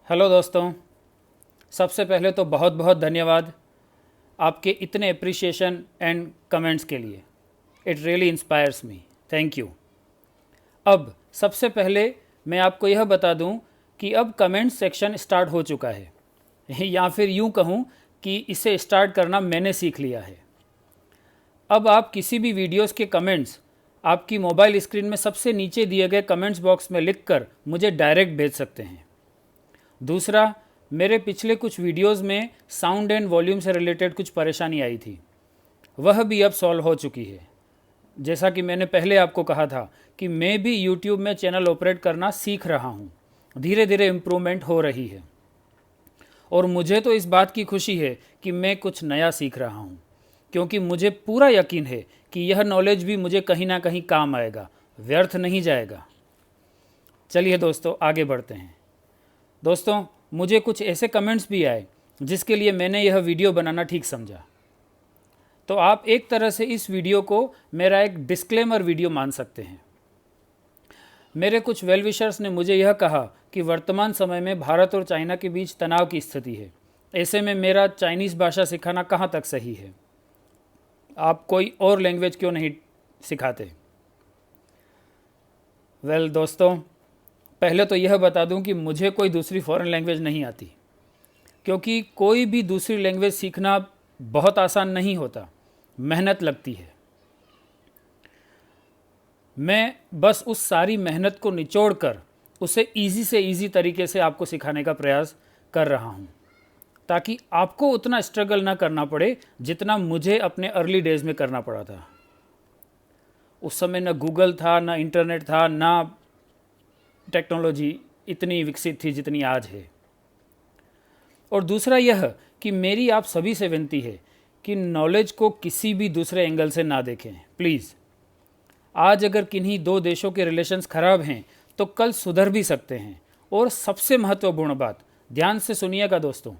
Hello दोस्तों, सबसे पहले तो बहुत बहुत धन्यवाद आपके इतने अप्रिशिएशन एंड कमेंट्स के लिए। It really inspires me, thank you. अब सबसे पहले मैं आपको यह बता दूं कि अब कमेंट सेक्शन स्टार्ट हो चुका है या फिर यूं कहूं कि इसे स्टार्ट करना मैंने सीख लिया है। अब आप किसी भी वीडियोस के कमेंट्स आपकी मोबाइल स्क्रीन में सबसे नीचे दिए गए कमेंट्स बॉक्स में लिखकर मुझे डायरेक्ट भेज सकते हैं। दूसरा, मेरे पिछले कुछ वीडियोस में साउंड एंड वॉल्यूम से रिलेटेड कुछ परेशानी आई थी, वह भी अब सॉल्व हो चुकी है। जैसा कि मैंने पहले आपको कहा था कि मैं भी यूट्यूब में चैनल ऑपरेट करना सीख रहा हूँ, धीरे धीरे इम्प्रूवमेंट हो रही है और मुझे तो इस बात की खुशी है कि मैं कुछ नया सीख रहा हूँ, क्योंकि मुझे पूरा यकीन है कि यह नॉलेज भी मुझे कहीं ना कहीं काम आएगा, व्यर्थ नहीं जाएगा। चलिए दोस्तों, आगे बढ़ते हैं। दोस्तों, मुझे कुछ ऐसे कमेंट्स भी आए जिसके लिए मैंने यह वीडियो बनाना ठीक समझा। तो आप एक तरह से इस वीडियो को मेरा एक डिस्क्लेमर वीडियो मान सकते हैं। मेरे कुछ वेल विशर्स ने मुझे यह कहा कि वर्तमान समय में भारत और चाइना के बीच तनाव की स्थिति है, ऐसे में मेरा चाइनीज़ भाषा सिखाना कहाँ तक सही है, आप कोई और लैंग्वेज क्यों नहीं सिखाते। वेल दोस्तों, पहले तो यह बता दूं कि मुझे कोई दूसरी फॉरेन लैंग्वेज नहीं आती, क्योंकि कोई भी दूसरी लैंग्वेज सीखना बहुत आसान नहीं होता, मेहनत लगती है। मैं बस उस सारी मेहनत को निचोड़कर उसे ईजी से ईजी तरीके से आपको सिखाने का प्रयास कर रहा हूँ, ताकि आपको उतना स्ट्रगल ना करना पड़े जितना मुझे अपने अर्ली डेज में करना पड़ा था। उस समय न गूगल था, ना इंटरनेट था, ना टेक्नोलॉजी इतनी विकसित थी जितनी आज है। और दूसरा यह कि मेरी आप सभी से विनती है कि नॉलेज को किसी भी दूसरे एंगल से ना देखें प्लीज़। आज अगर किन्हीं दो देशों के रिलेशंस खराब हैं तो कल सुधर भी सकते हैं। और सबसे महत्वपूर्ण बात, ध्यान से सुनिएगा दोस्तों,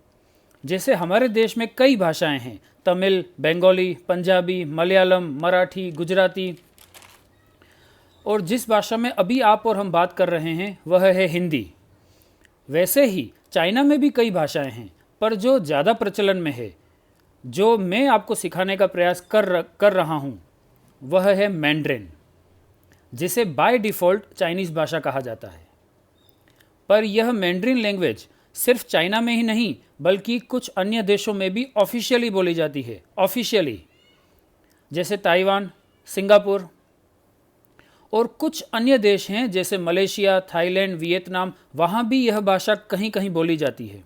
जैसे हमारे देश में कई भाषाएं हैं, तमिल, बंगाली, पंजाबी, मलयालम, मराठी, गुजराती, और जिस भाषा में अभी आप और हम बात कर रहे हैं वह है हिंदी। वैसे ही चाइना में भी कई भाषाएं हैं, पर जो ज़्यादा प्रचलन में है, जो मैं आपको सिखाने का प्रयास कर रहा हूँ, वह है मैंड्रिन, जिसे बाय डिफ़ॉल्ट चाइनीज़ भाषा कहा जाता है। पर यह मैंड्रिन लैंग्वेज सिर्फ चाइना में ही नहीं बल्कि कुछ अन्य देशों में भी ऑफिशियली बोली जाती है, ऑफिशियली, जैसे ताइवान, सिंगापुर, और कुछ अन्य देश हैं जैसे मलेशिया, थाईलैंड, वियतनाम, वहाँ भी यह भाषा कहीं कहीं बोली जाती है।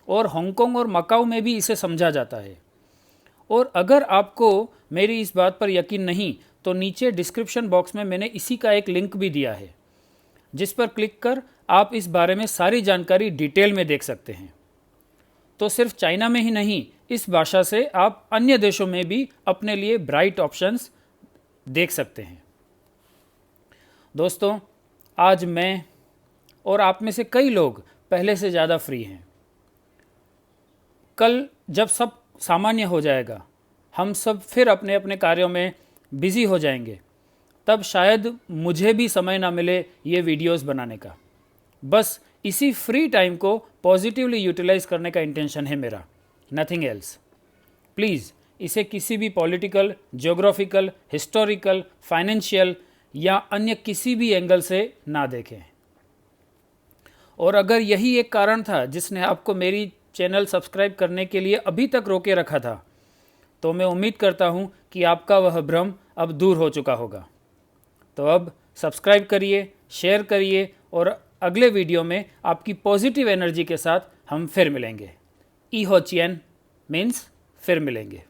और हांगकांग और मकाऊ में भी इसे समझा जाता है। और अगर आपको मेरी इस बात पर यकीन नहीं तो नीचे डिस्क्रिप्शन बॉक्स में मैंने इसी का एक लिंक भी दिया है, जिस पर क्लिक कर आप इस बारे में सारी जानकारी डिटेल में देख सकते हैं। तो सिर्फ चाइना में ही नहीं, इस भाषा से आप अन्य देशों में भी अपने लिए ब्राइट ऑप्शंस देख सकते हैं। दोस्तों, आज मैं और आप में से कई लोग पहले से ज़्यादा फ्री हैं। कल जब सब सामान्य हो जाएगा, हम सब फिर अपने अपने कार्यों में बिजी हो जाएंगे, तब शायद मुझे भी समय ना मिले ये वीडियोस बनाने का। बस इसी फ्री टाइम को पॉजिटिवली यूटिलाइज करने का इंटेंशन है मेरा, नथिंग एल्स। प्लीज़ इसे किसी भी पॉलिटिकल, ज्योग्राफिकल, हिस्टोरिकल, फाइनेंशियल या अन्य किसी भी एंगल से ना देखें। और अगर यही एक कारण था जिसने आपको मेरी चैनल सब्सक्राइब करने के लिए अभी तक रोके रखा था, तो मैं उम्मीद करता हूँ कि आपका वह भ्रम अब दूर हो चुका होगा। तो अब सब्सक्राइब करिए, शेयर करिए और अगले वीडियो में आपकी पॉजिटिव एनर्जी के साथ हम फिर मिलेंगे। ई हो चियन मीन्स फिर मिलेंगे।